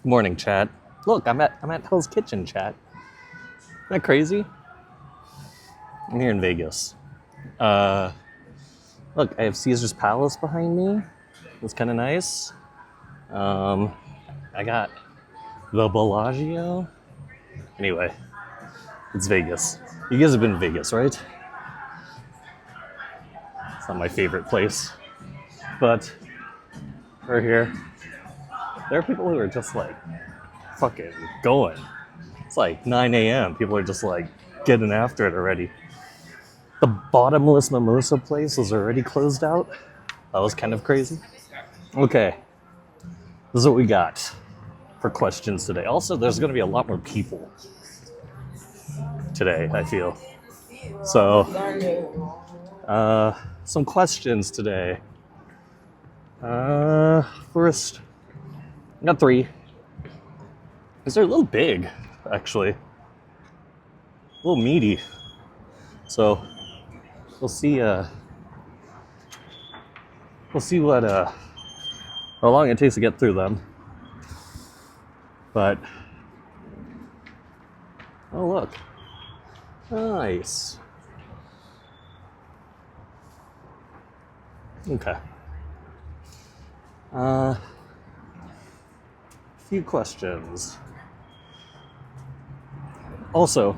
Good morning, chat. Look, I'm at Hell's Kitchen, chat. Isn't that crazy? I'm here in Vegas. Uh, Look, I have Caesar's Palace behind me. It's kind of nice. Um, I got the Bellagio. Anyway, it's Vegas. You guys have been to Vegas, right? It's not my favorite place, but we're here. There are people who are just like fucking going. It's like 9 a.m. People are just like getting after it already. The bottomless mimosa place was already closed out. That was kind of crazy. Okay, this is what we got for questions today. Also, there's going to be a lot more people today, I feel. So, some questions today. First, I got 3. These are a little big, actually. A little meaty. So, we'll see what how long it takes to get through them. But oh, look, nice. Okay. Few questions. Also,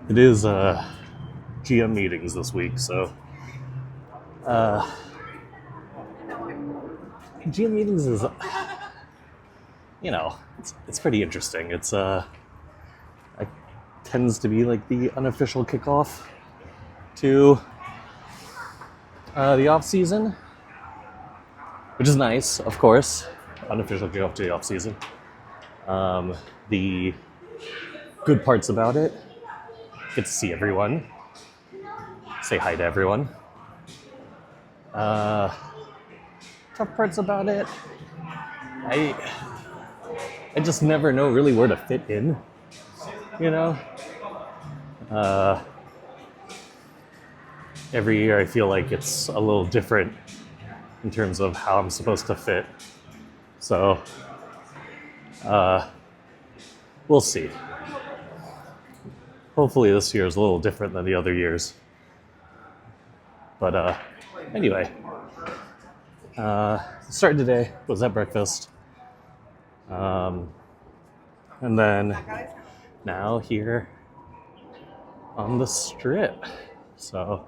it is GM meetings this week, so GM meetings is, it's pretty interesting. It tends to be like the unofficial kickoff to the off season, which is nice, of course. Unofficial kickoff to the off season. The good parts about it: get to see everyone, say hi to everyone. Tough parts about it: I just never know really where to fit in, you know? Every year I feel like it's a little different in terms of how I'm supposed to fit. So, we'll see. Hopefully this year is a little different than the other years. But anyway, started today, was at breakfast. And then now here on the strip. So,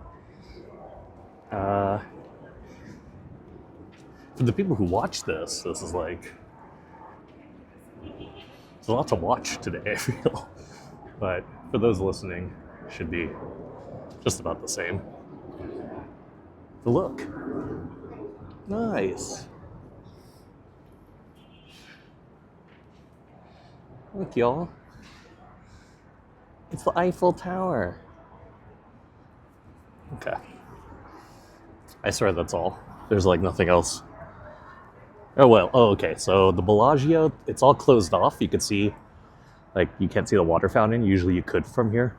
for the people who watch this is like, there's a lot to watch today, I feel. But for those listening, it should be just about the same. The look. Nice. Look, y'all. It's the Eiffel Tower. Okay. I swear that's all. There's like nothing else. Okay. So the Bellagio, it's all closed off. You can see, like, you can't see the water fountain. Usually you could from here.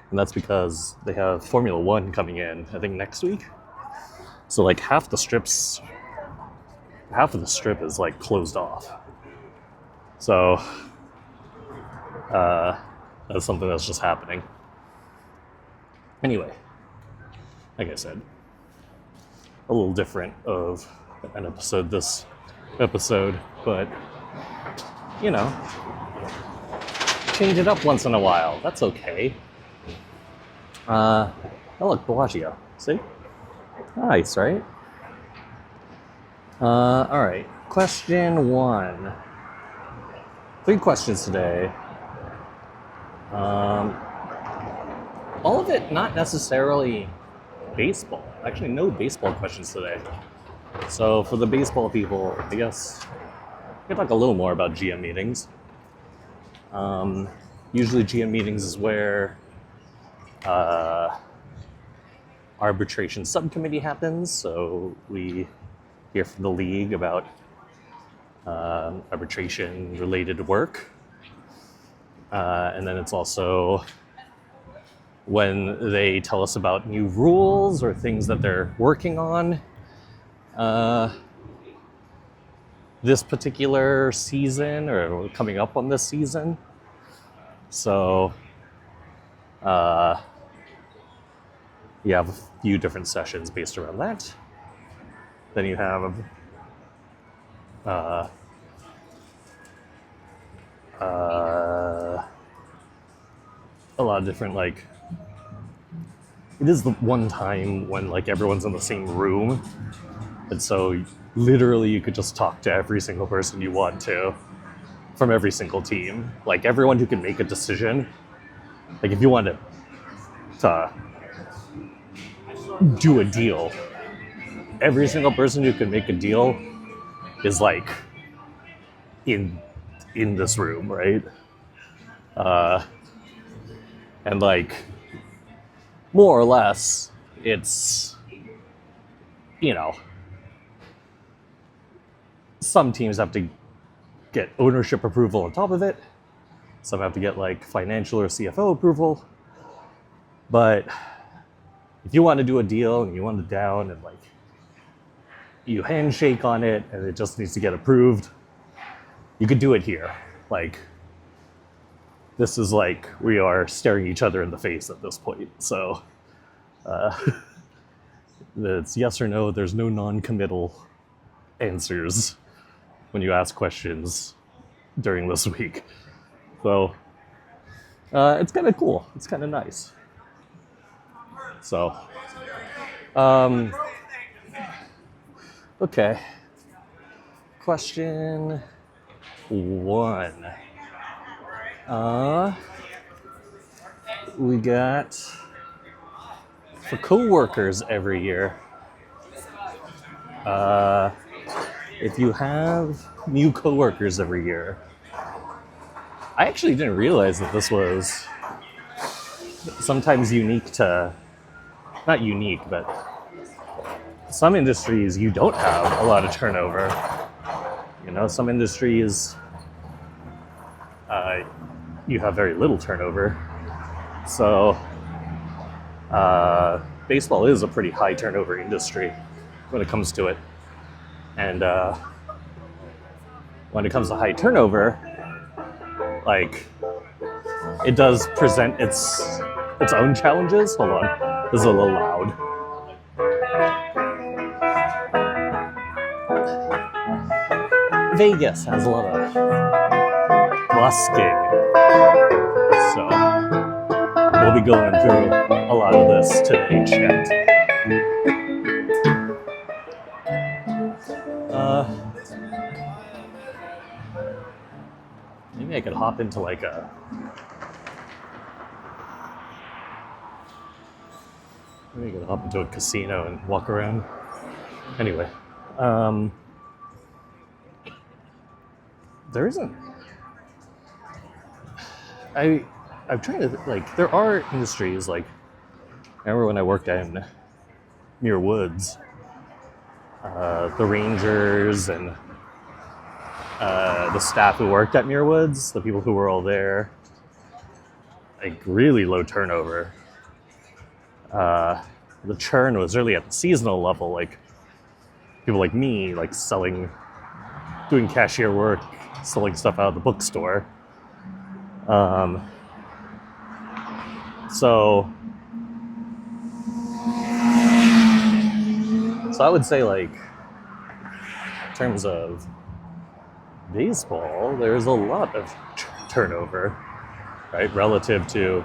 And that's because they have Formula One coming in, I think, next week. So like half of the strip is like closed off. So that's something that's just happening. Anyway, like I said, a little different of an episode this episode, but change it up once in a while. That's okay. Oh look, Bellagio. See? Nice, right? All right. Question 1. 3 questions today. All of it not necessarily baseball. Actually, no baseball questions today. So for the baseball people, I guess we can talk a little more about GM meetings. Usually GM meetings is where arbitration subcommittee happens. So we hear from the league about arbitration related work. And then it's also when they tell us about new rules or things that they're working on. this particular season or coming up on this season. So you have a few different sessions based around that. Then you have a lot of different, like, it is the one time when like everyone's in the same room, and so literally you could just talk to every single person you want to from every single team, like everyone who can make a decision. Like if you want to do a deal, every single person who can make a deal is like in this room, right? And like more or less it's, you know, some teams have to get ownership approval on top of it, some have to get like financial or CFO approval, but if you want to do a deal and you want it down and like you handshake on it and it just needs to get approved, you could do it here. Like this is like we are staring each other in the face at this point. So it's yes or no. There's no non-committal answers when you ask questions during this week. So it's kind of cool. It's kind of nice. So, okay. Question 1. We got, for coworkers every year, if you have new coworkers every year, I actually didn't realize that this was sometimes unique to, not unique, but some industries you don't have a lot of turnover. You know, some industries you have very little turnover. So baseball is a pretty high turnover industry when it comes to it. And when it comes to high turnover, like it does present its own challenges. Hold on, this is a little loud. Vegas has a lot of busking, so we'll be going through a lot of this today, chat. Maybe I could hop into like a casino and walk around. Anyway, there isn't. I'm trying to, like, there are industries, like, I remember when I worked in Muir Woods, the rangers and the staff who worked at Muir Woods, the people who were all there, like, really low turnover. The churn was really at the seasonal level, like, people like me, like, doing cashier work, selling stuff out of the bookstore. So I would say, like, in terms of baseball, there's a lot of turnover, right, relative to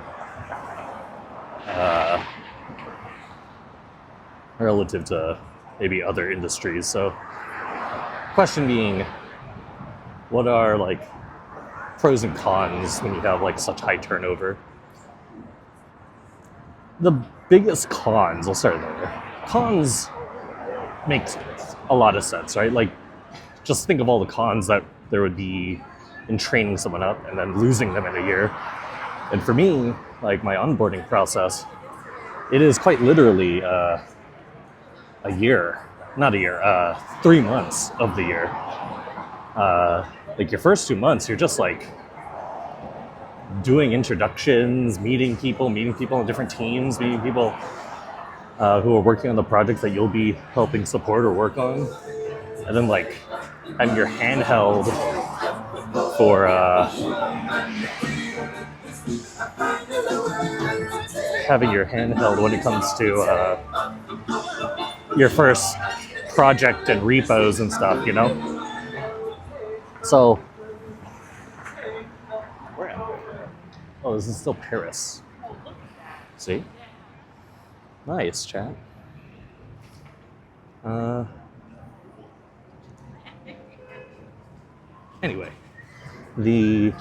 maybe other industries. So question being, what are, like, pros and cons when you have, like, such high turnover? The biggest cons, I'll start there. Cons makes a lot of sense, right? Like, just think of all the cons that there would be in training someone up and then losing them in a year. And for me, like, my onboarding process, it is quite literally a year, not a year, 3 months of the year. Like, your first 2 months, you're just, like, doing introductions, meeting people on different teams, meeting people who are working on the projects that you'll be helping support or work on. And then, like, having your handheld for when it comes to your first project and repos and stuff, you know? So, where am I? Oh, this is still Paris. See? Nice, chat. Anyway, the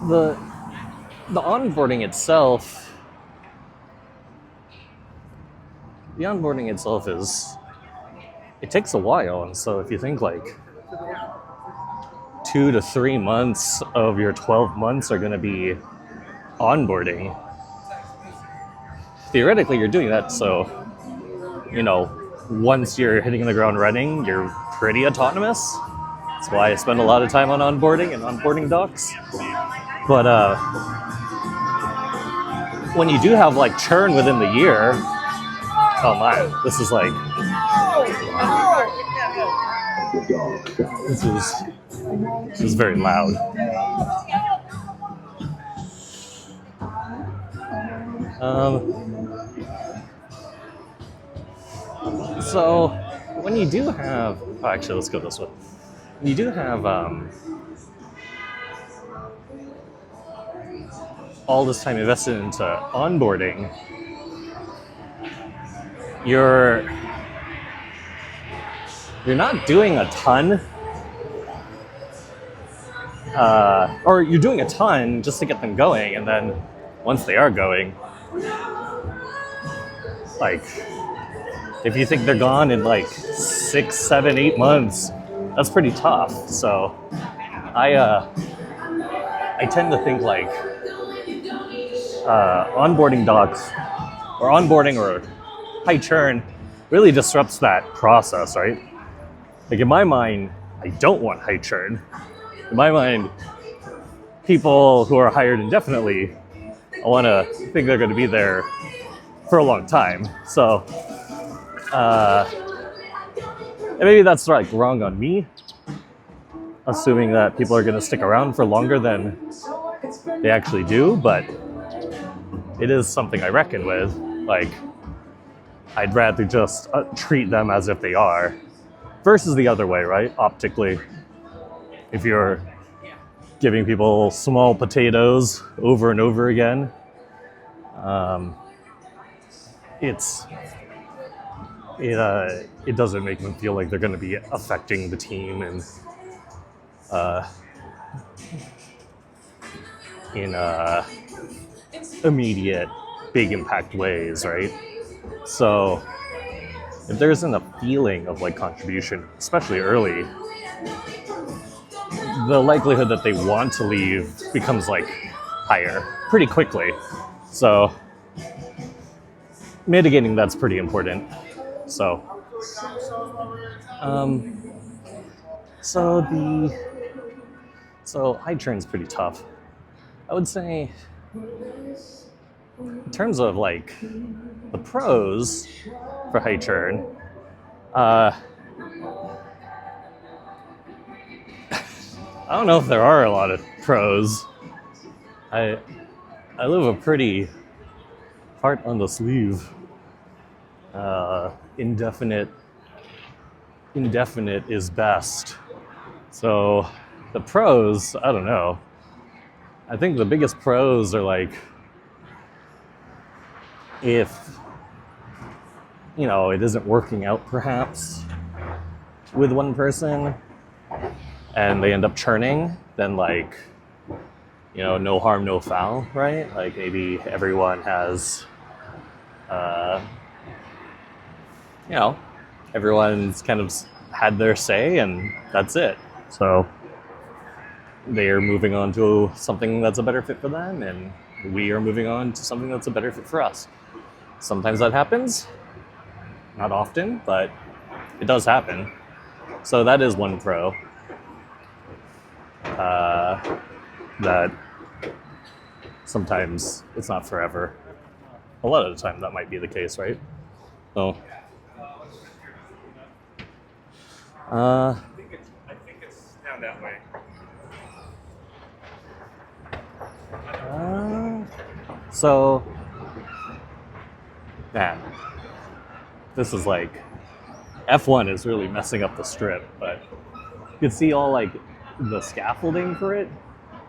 the onboarding itself, is, it takes a while. And so if you think like 2 to 3 months of your 12 months are going to be onboarding, theoretically you're doing that so, you know, once you're hitting the ground running, you're pretty autonomous. That's why I spend a lot of time on onboarding and onboarding docs. But when you do have like churn within the year, oh man, this is like, this is very loud. So when you do have, oh, actually, let's go this way. When you do have all this time invested into onboarding, you're not doing a ton, or you're doing a ton just to get them going, and then once they are going, like, if you think they're gone in like 6, 7, 8 months, that's pretty tough. So I tend to think like onboarding docs or onboarding or high churn really disrupts that process, right? Like in my mind, I don't want high churn. In my mind, people who are hired indefinitely, I want to think they're going to be there for a long time. So, and maybe that's like wrong on me, assuming that people are going to stick around for longer than they actually do, but it is something I reckon with. Like, I'd rather just treat them as if they are, versus the other way, right? Optically, if you're giving people small potatoes over and over again, it doesn't make them feel like they're going to be affecting the team and in immediate, big impact ways, right? So if there isn't a feeling of like contribution, especially early, the likelihood that they want to leave becomes like higher pretty quickly. So mitigating that's pretty important. So so high churn's pretty tough. I would say in terms of like the pros for high churn, I don't know if there are a lot of pros. I live a pretty heart on the sleeve, indefinite is best. So the pros, I don't know. I think the biggest pros are like, if, you know, it isn't working out perhaps with one person and they end up churning, then like, you know, no harm, no foul, right? Like maybe everyone has, you know, everyone's kind of had their say and that's it. So they are moving on to something that's a better fit for them, and we are moving on to something that's a better fit for us. Sometimes that happens, not often, but it does happen. So that is one pro. That sometimes it's not forever. A lot of the time that might be the case, right? So, I think it's down that way. so, man, this is like, F1 is really messing up the strip, but you can see all like the scaffolding for it.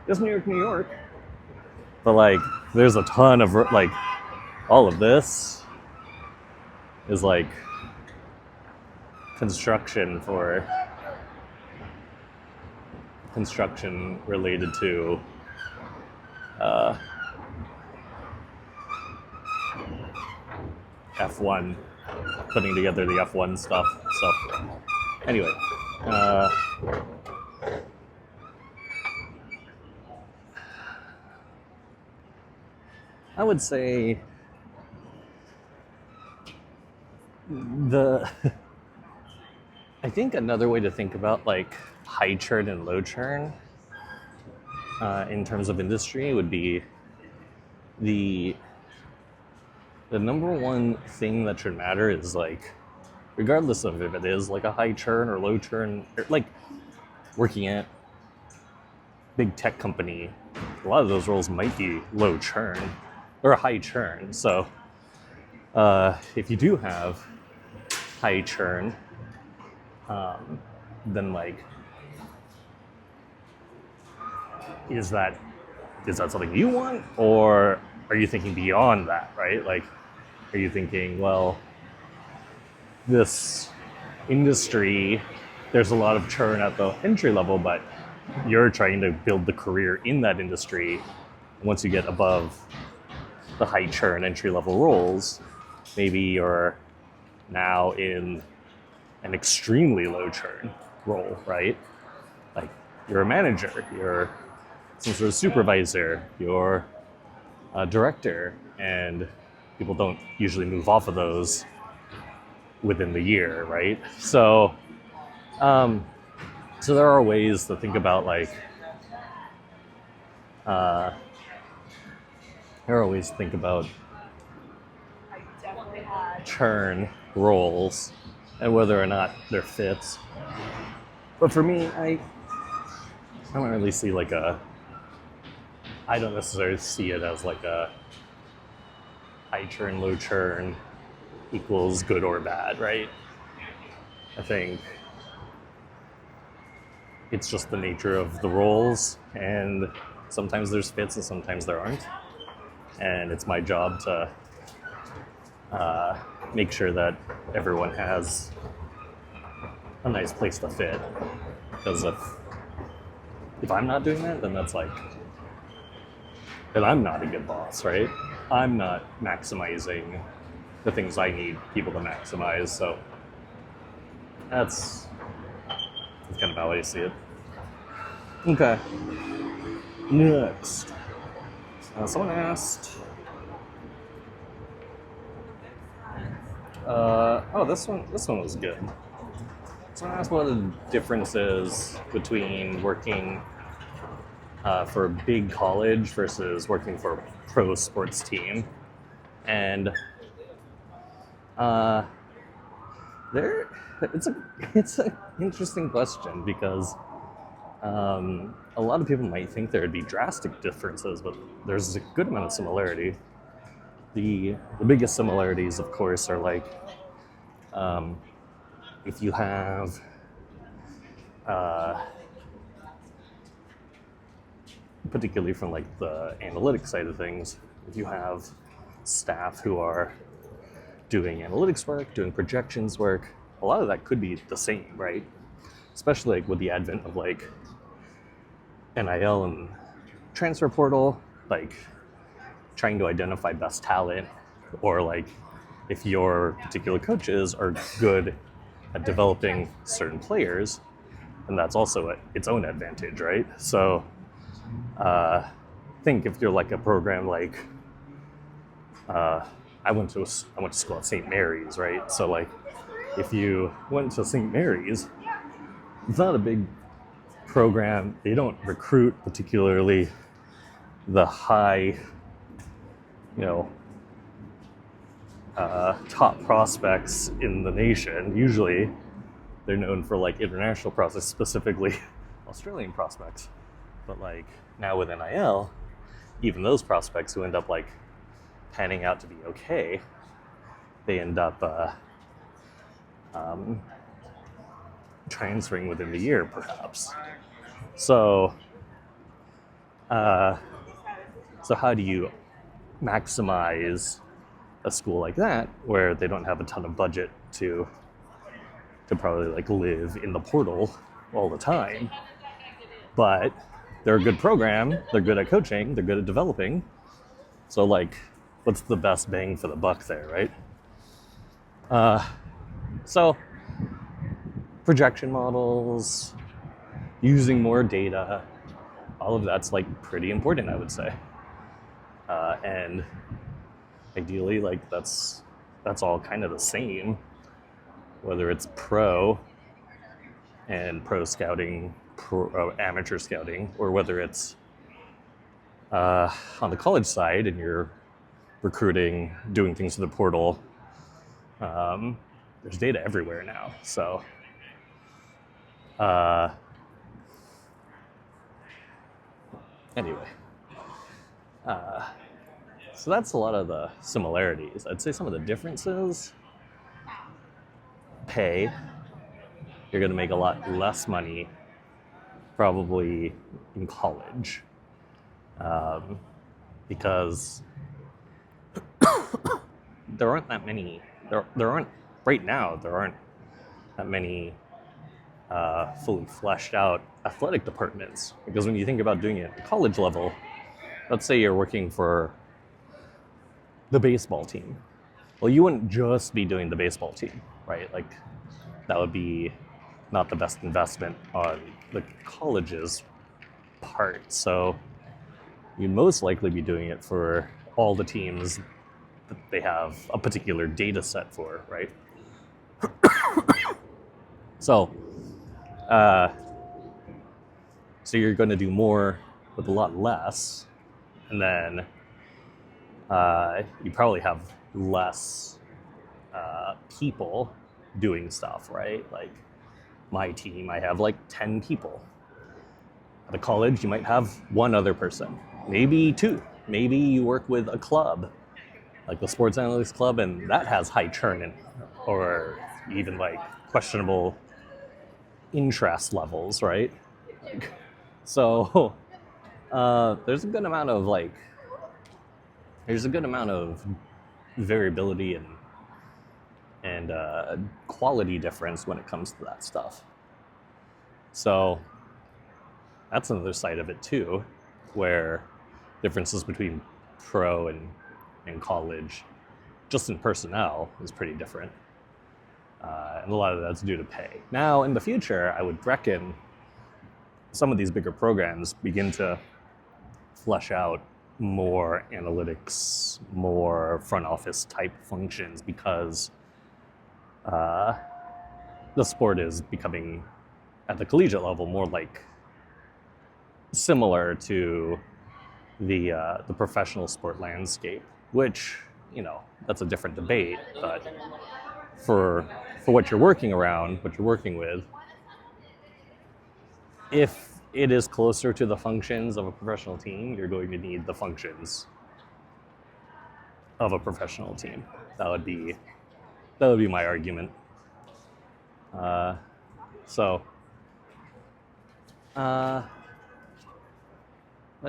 It's New York, New York. But like, there's a ton of like, all of this is like construction related to F1, putting together the F1 stuff. So anyway, I would say I think another way to think about like high churn and low churn in terms of industry would be the number one thing that should matter is like, regardless of if it is like a high churn or low churn, like working at big tech company, a lot of those roles might be low churn or high churn. So if you do have high churn, then like, is that something you want, or are you thinking beyond that, right? Like, are you thinking, well, this industry, there's a lot of churn at the entry level, but you're trying to build the career in that industry. Once you get above the high churn entry level roles, maybe you're now in an extremely low churn role, right? Like, you're a manager, you're some sort of supervisor, you're a director, and people don't usually move off of those within the year, right? So there are ways to think about like, churn roles and whether or not they're fits. But for me, I don't really see like I don't necessarily see it as like a high churn, low churn equals good or bad, right? I think it's just the nature of the roles, and sometimes there's fits and sometimes there aren't. And it's my job to make sure that everyone has a nice place to fit. Because if I'm not doing that, then that's like, then I'm not a good boss, right? I'm not maximizing the things I need people to maximize. So that's kind of how I see it. Okay. Next. Someone asked. This one was good. Someone asked what the difference is between working for a big college versus working for a pro sports team, and it's an interesting question because a lot of people might think there would be drastic differences, but there's a good amount of similarity. The biggest similarities, of course, are like if you have particularly from like the analytics side of things, if you have staff who are doing analytics work, doing projections work, a lot of that could be the same, right? Especially like with the advent of like NIL and transfer portal, like trying to identify best talent, or like if your particular coaches are good at developing certain players, and that's also its own advantage, right? So think if you're like a program like I went to school at St. Mary's, right? So like if you went to St. Mary's, it's not a big program. They don't recruit particularly the high, you know, top prospects in the nation, usually they're known for like international prospects, specifically Australian prospects. But like now with NIL, even those prospects who end up like panning out to be okay, they end up transferring within the year, perhaps. So, so how do you maximize a school like that where they don't have a ton of budget to probably like live in the portal all the time, but they're a good program, they're good at coaching, they're good at developing. So like, what's the best bang for the buck there, right? So projection models, using more data, all of that's like pretty important, I would say. And ideally, like that's all kind of the same, whether it's pro and pro scouting, amateur scouting, or whether it's on the college side and you're recruiting, doing things to the portal. There's data everywhere now, so anyway, so that's a lot of the similarities. I'd say some of the differences: pay. You're going to make a lot less money probably in college, because there aren't that many. There aren't right now. There aren't that many fully fleshed out athletic departments. Because when you think about doing it at the college level, let's say you're working for the baseball team. Well, you wouldn't just be doing the baseball team, right? Like that would be not the best investment on the college's part. So you'd most likely be doing it for all the teams that they have a particular data set for, right? So you're going to do more with a lot less, and then you probably have less people doing stuff, right? Like my team, I have like 10 people. At a college, you might have one other person, maybe two. Maybe you work with a club, like the Sports Analytics Club, and that has high churn in, or even like questionable interest levels, right? So there's a good amount of variability and quality difference when it comes to that stuff. So that's another side of it too, where differences between pro and college, just in personnel, is pretty different. And a lot of that's due to pay. Now, in the future, I would reckon some of these bigger programs begin to flesh out more analytics, more front office type functions, because the sport is becoming, at the collegiate level, more like similar to the professional sport landscape, which, you know, that's a different debate. But for what you're working around, what you're working with, if it is closer to the functions of a professional team, you're going to need the functions of a professional team. That would be my argument. In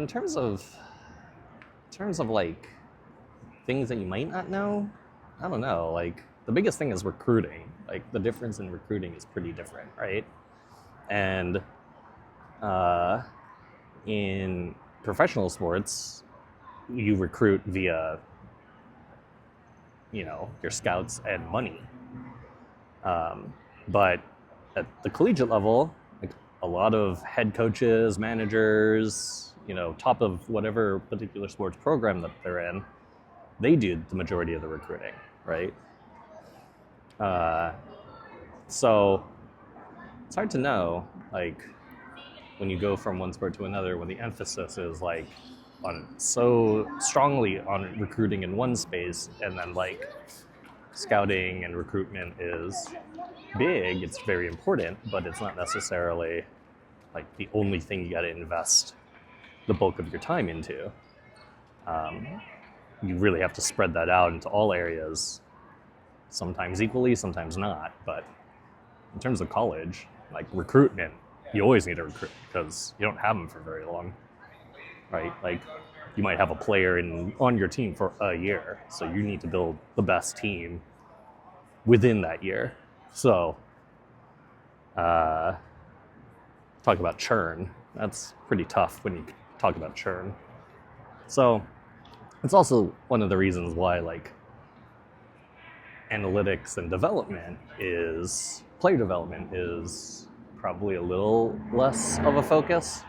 terms of like things that you might not know, I don't know. Like the biggest thing is recruiting. Like the difference in recruiting is pretty different, right? And in professional sports, you recruit via, you know, your scouts and money. But at the collegiate level, like a lot of head coaches, managers, you know, top of whatever particular sports program that they're in, they do the majority of the recruiting, right? So it's hard to know, like, when you go from one sport to another, when the emphasis is like on so strongly on recruiting in one space, and then like scouting and recruitment is big, it's very important, but it's not necessarily like the only thing you got to invest the bulk of your time into. You really have to spread that out into all areas, sometimes equally, sometimes not. But in terms of college, like recruitment, you always need to recruit because you don't have them for very long, right? Like you might have a player on your team for a year, so you need to build the best team within that year. So, talk about churn. That's pretty tough when you talk about churn. So, it's also one of the reasons why like analytics and player development is probably a little less of a focus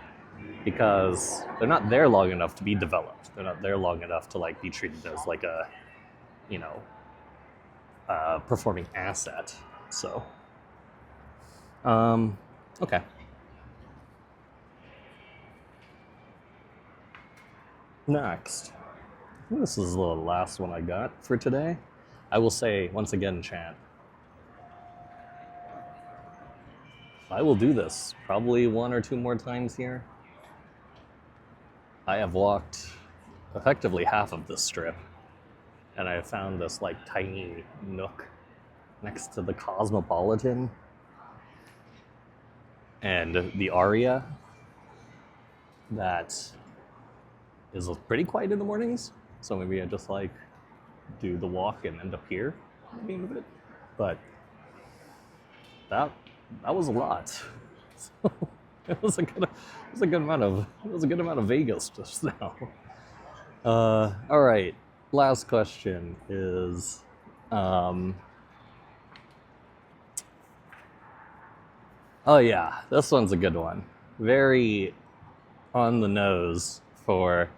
because they're not there long enough to be developed. They're not there long enough to like be treated as like a, performing asset. So, okay. Next, I think this is the last one I got for today. I will say once again, chat, I will do this probably one or two more times here. I have walked effectively half of this strip, and I have found this like tiny nook next to the Cosmopolitan and the Aria that is pretty quiet in the mornings. So maybe I just like do the walk and end up here at the end of it. But that was a lot. So it was a good amount of Vegas just now. All right. Last question is, oh yeah, this one's a good one. Very on the nose for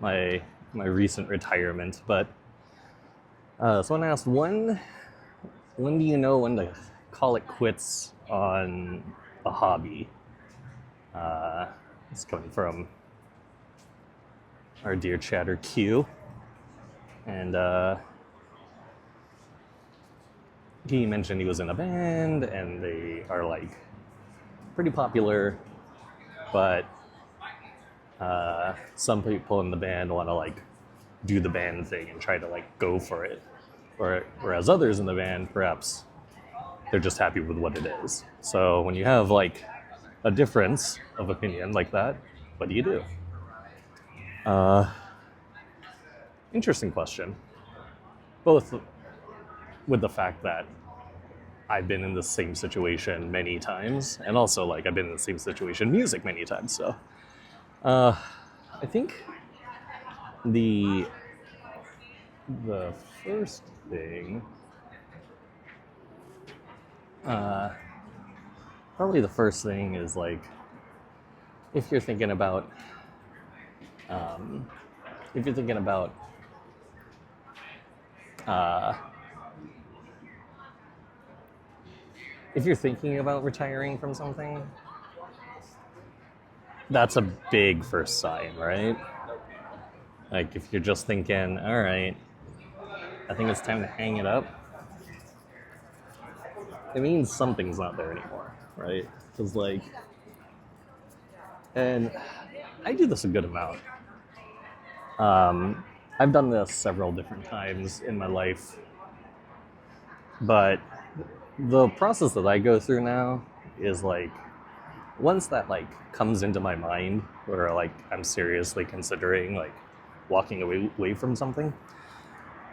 my recent retirement, but someone asked, when do you know when to call it quits on a hobby? It's coming from our dear chatter Q, and he mentioned he was in a band and they are like pretty popular, but some people in the band want to like do the band thing and try to like go for it, whereas others in the band perhaps they're just happy with what it is. So when you have like a difference of opinion like that, what do you do? Interesting question. Both with the fact that I've been in the same situation many times, and also like I've been in the same situation music many times. So I think the first thing, probably the first thing is like, if you're thinking about retiring from something, that's a big first sign, right? Like if you're just thinking, all right, I think it's time to hang it up, it means something's not there anymore, right? Because like, and I do this a good amount. I've done this several different times in my life, but the process that I go through now is like, once that like comes into my mind, where like I'm seriously considering like walking away from something,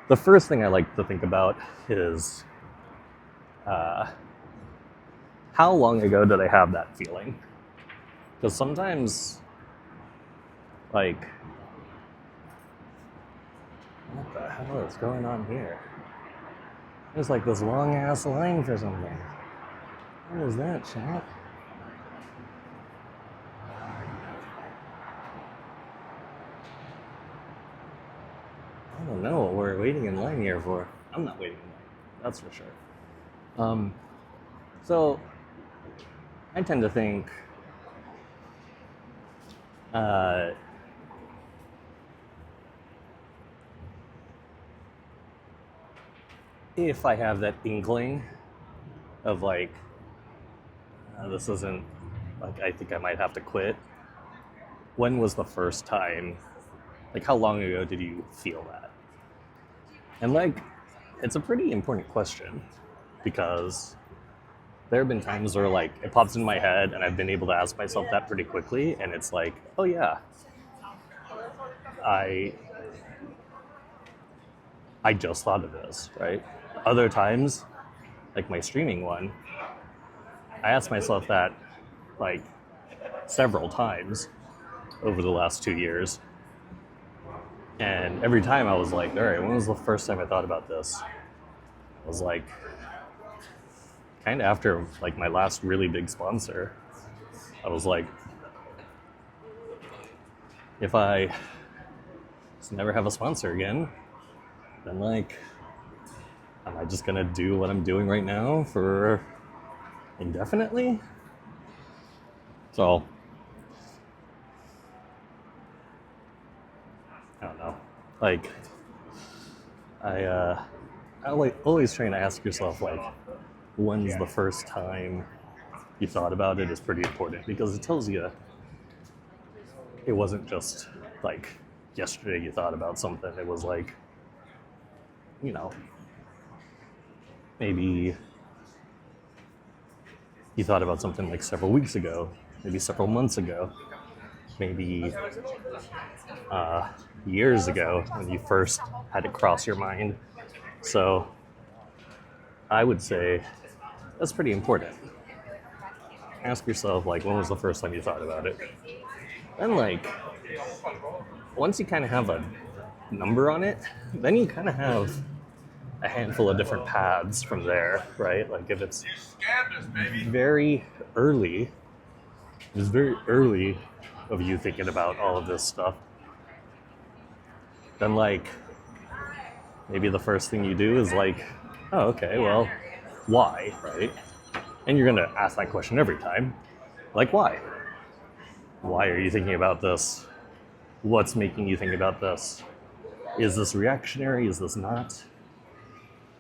the first thing I like to think about is how long ago did I have that feeling? Because sometimes, like, what the hell is going on here? There's like this long ass line for something. What was that, chat? I don't know what we're waiting in line here for. I'm not waiting in line, that's for sure. So I tend to think if I have that inkling of like, this isn't, like, I think I might have to quit, when was the first time, like, how long ago did you feel that? And like, it's a pretty important question, because there have been times where like it pops in my head and I've been able to ask myself that pretty quickly, and it's like, oh yeah, I just thought of this, right? Other times, like my streaming one, I asked myself that like several times over the last 2 years. And every time I was like, all right, when was the first time I thought about this? I was like, kind of after like my last really big sponsor. I was like, if I just never have a sponsor again, then like, am I just gonna do what I'm doing right now for indefinitely? So, I don't know. Like, I always trying to ask yourself like, when's the first time you thought about it is pretty important, because it tells you it wasn't just like yesterday you thought about something. It was like, you know, maybe you thought about something like several weeks ago, maybe several months ago, maybe years ago when you first had it cross your mind. So I would say that's pretty important. Ask yourself, like, when was the first time you thought about it? And like, once you kind of have a number on it, then you kind of have a handful of different paths from there, right? Like if it's very early, it's very early of you thinking about all of this stuff, then like, maybe the first thing you do is like, oh, okay, well, why, right? And you're gonna ask that question every time. Like, why? Why are you thinking about this? What's making you think about this? Is this reactionary? Is this not?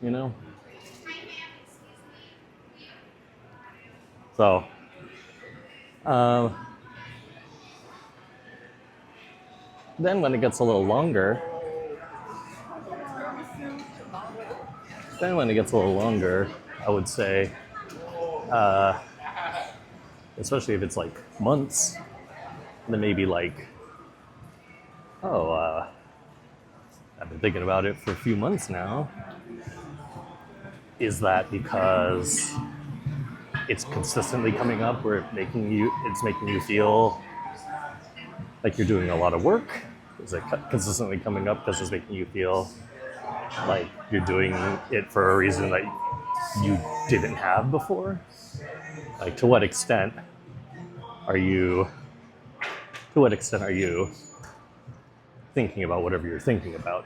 You know? So, then when it gets a little longer, I would say, especially if it's like months, then maybe like, oh, I've been thinking about it for a few months now. Is that because it's consistently coming up where it's making you feel like you're doing a lot of work? Is it consistently coming up because it's making you feel like you're doing it for a reason that you didn't have before? Like, to what extent are you thinking about whatever you're thinking about?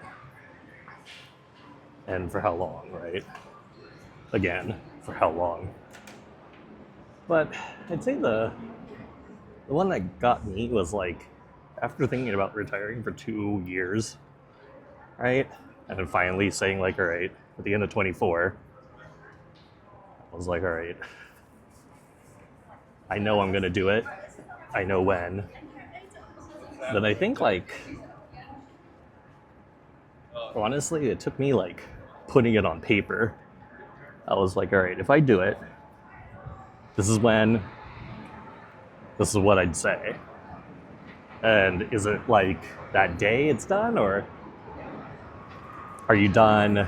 And for how long, right? Again, for how long? But I'd say the one that got me was like, after thinking about retiring for 2 years, right? And then finally saying like, all right, at the end of 24, I was like, all right, I know I'm gonna do it. I know when. Then I think like, honestly, it took me like putting it on paper. I was like, all right, if I do it, this is when, this is what I'd say. And is it like that day it's done, or are you done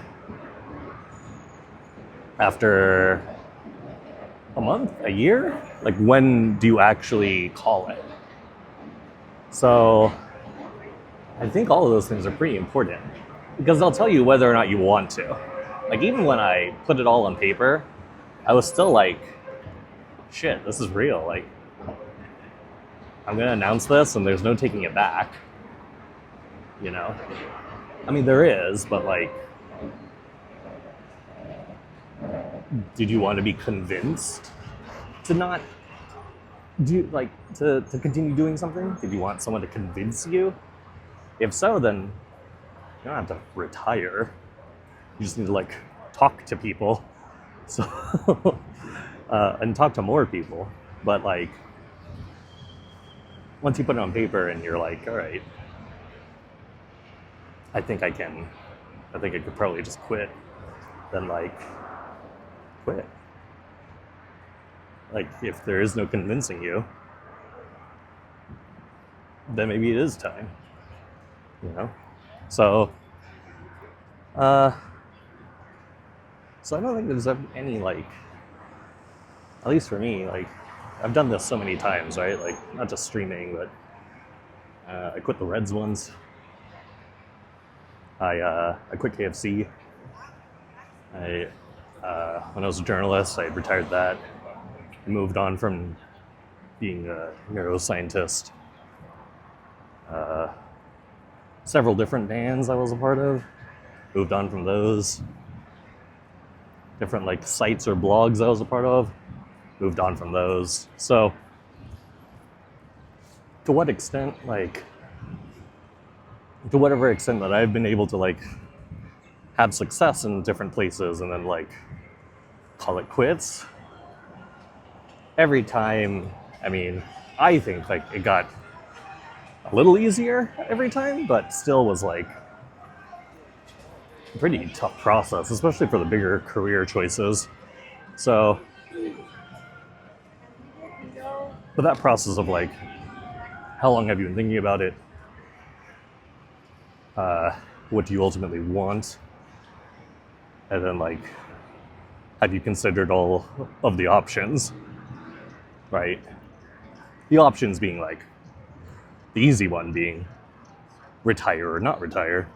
after a month, a year? Like, when do you actually call it? So I think all of those things are pretty important, because they'll tell you whether or not you want to. Like, even when I put it all on paper, I was still like, shit, this is real. Like, I'm gonna announce this and there's no taking it back, you know? I mean, there is, but like, did you want to be convinced to not do, like, to continue doing something? Did you want someone to convince you? If so, then you don't have to retire. You just need to like talk to people, so and talk to more people. But like, once you put it on paper and you're like, all right, I think I could probably just quit. Then like, quit. Like, if there is no convincing you, then maybe it is time, you know? So, so I don't think there's any, like, at least for me, like, I've done this so many times, right? Like, not just streaming, but I quit the Reds once. I quit KFC. When I was a journalist, I retired that. I moved on from being a neuroscientist. Several different bands I was a part of. Moved on from those. Different like sites or blogs I was a part of. Moved on from those. So, to what extent, like, to whatever extent that I've been able to like have success in different places and then like call it quits, every time, I mean, I think like it got a little easier every time, but still was like a pretty tough process, especially for the bigger career choices. So, but that process of like, how long have you been thinking about it? What do you ultimately want? And then like, have you considered all of the options? Right? The options being like, the easy one being retire or not retire.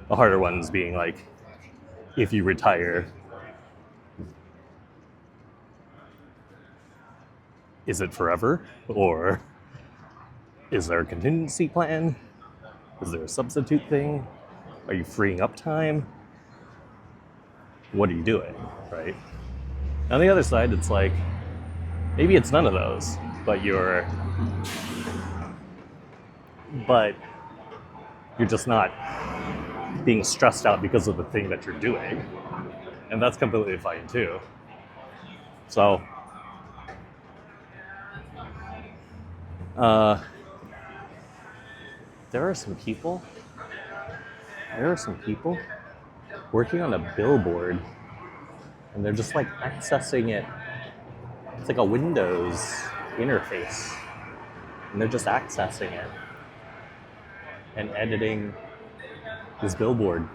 The harder ones being like, if you retire, is it forever? Or is there a contingency plan? Is there a substitute thing? Are you freeing up time? What are you doing, right? On the other side, it's like, maybe it's none of those, but you're just not being stressed out because of the thing that you're doing. And that's completely fine too. So, there are some people working on a billboard, and they're just like accessing it. It's like a Windows interface, and they're just accessing it and editing this billboard.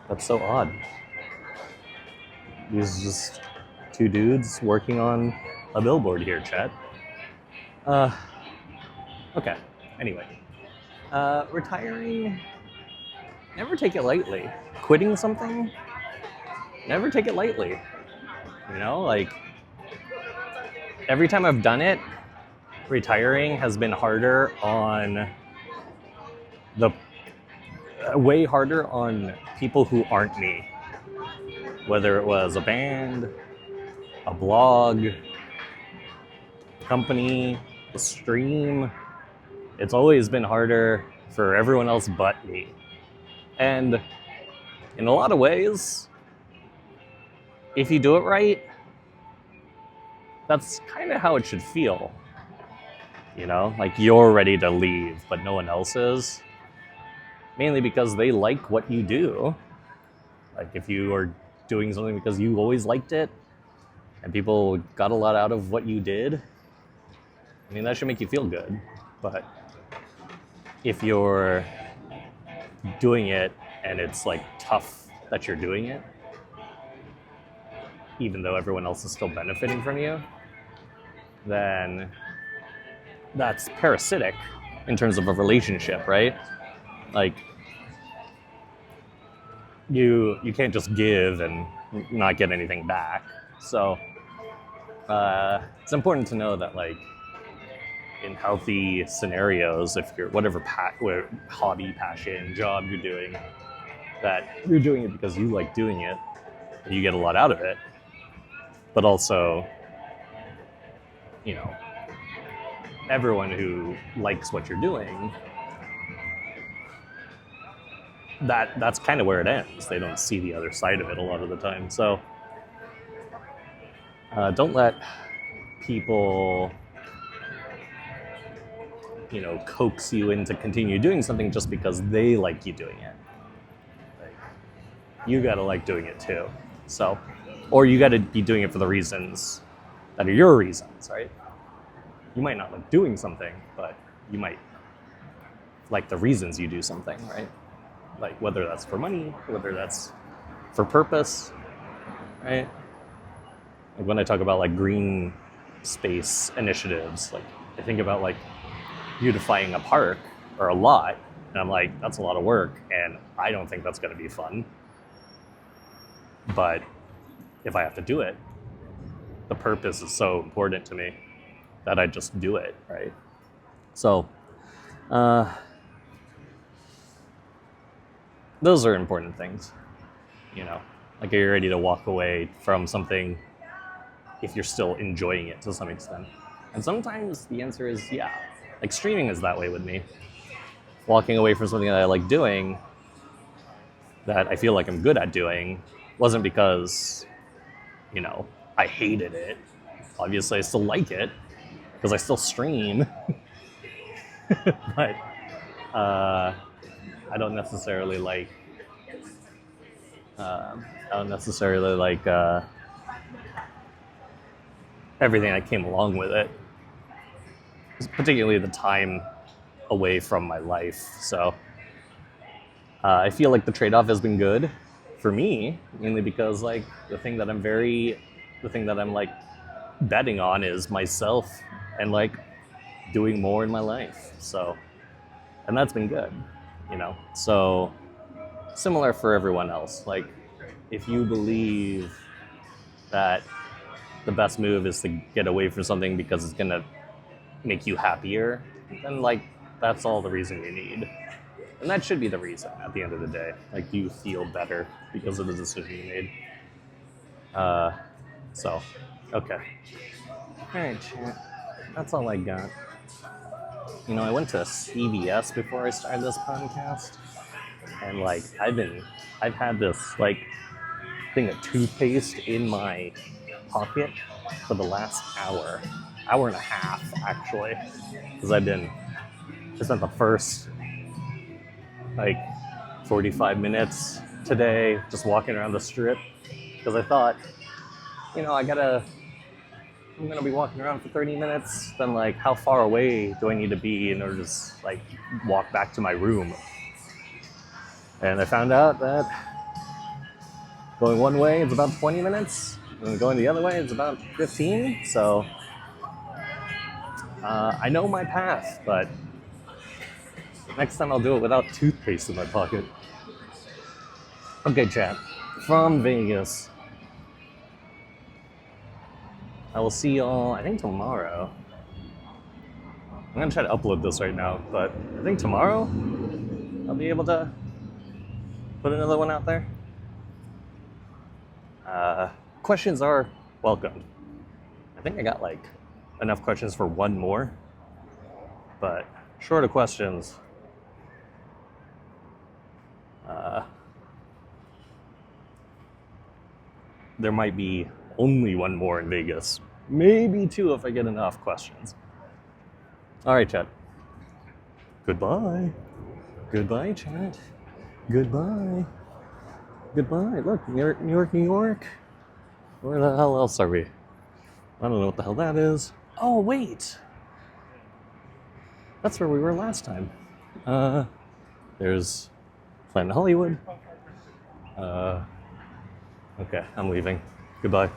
That's so odd. These just two dudes working on a billboard here, chat. Okay. Anyway, retiring, never take it lightly. Quitting something, never take it lightly. You know, like, every time I've done it, retiring has been harder on way harder on people who aren't me. Whether it was a band, a blog, company, a stream, it's always been harder for everyone else but me. And in a lot of ways, if you do it right, that's kind of how it should feel. You know, like you're ready to leave, but no one else is. Mainly because they like what you do. Like if you are doing something because you always liked it, and people got a lot out of what you did, I mean, that should make you feel good. But if you're doing it and it's like tough that you're doing it, even though everyone else is still benefiting from you, then that's parasitic in terms of a relationship, right? Like, you can't just give and not get anything back. So it's important to know that, like, in healthy scenarios, if you're whatever hobby, passion, job you're doing, that you're doing it because you like doing it, and you get a lot out of it, but also, you know, everyone who likes what you're doing that's kind of where it ends. They don't see the other side of it a lot of the time. So don't let people, coax you into continue doing something just because they like you doing it. Like, you gotta like doing it too. So, or you gotta be doing it for the reasons that are your reasons, right? You might not like doing something, but you might like the reasons you do something, right? Like whether that's for money, whether that's for purpose, right? Like when I talk about like green space initiatives, like I think about like beautifying a park or a lot, and I'm like, that's a lot of work, and I don't think that's going to be fun. But if I have to do it, the purpose is so important to me that I just do it, right? So, those are important things, like are you ready to walk away from something if you're still enjoying it to some extent? And sometimes the answer is yeah. Like streaming is that way with me. Walking away from something that I like doing, that I feel like I'm good at doing, wasn't because, I hated it. Obviously, I still like it because I still stream. But I don't necessarily like. Everything that came along with it, particularly the time away from my life. So I feel like the trade-off has been good for me, mainly because like the thing that I'm like betting on is myself and like doing more in my life. So, and that's been good, So similar for everyone else. Like if you believe that the best move is to get away from something because it's gonna make you happier, then like that's all the reason you need. And that should be the reason at the end of the day. Like you feel better because of the decision you made. So, okay. All right, chat. That's all I got. I went to CVS before I started this podcast, and like I've had this like thing of toothpaste in my pocket for the last hour and a half actually, because I spent the first like 45 minutes today just walking around the strip because I thought, I'm gonna be walking around for 30 minutes, then like how far away do I need to be in order to just like walk back to my room? And I found out that going one way it's about 20 minutes, and going the other way it's about 15. So I know my path, but next time I'll do it without toothpaste in my pocket. Okay, chat. From Vegas. I will see y'all, I think tomorrow. I'm gonna try to upload this right now, but I think tomorrow I'll be able to put another one out there. Questions are welcomed. I think I got like enough questions for one more, but short of questions, there might be only one more in Vegas. Maybe two if I get enough questions. All right, chat. Goodbye. Goodbye, chat. Goodbye. Goodbye. Look, New York, New York, New York. Where the hell else are we? I don't know what the hell that is. Oh, wait. That's where we were last time. There's Planet Hollywood. Okay, I'm leaving. Goodbye.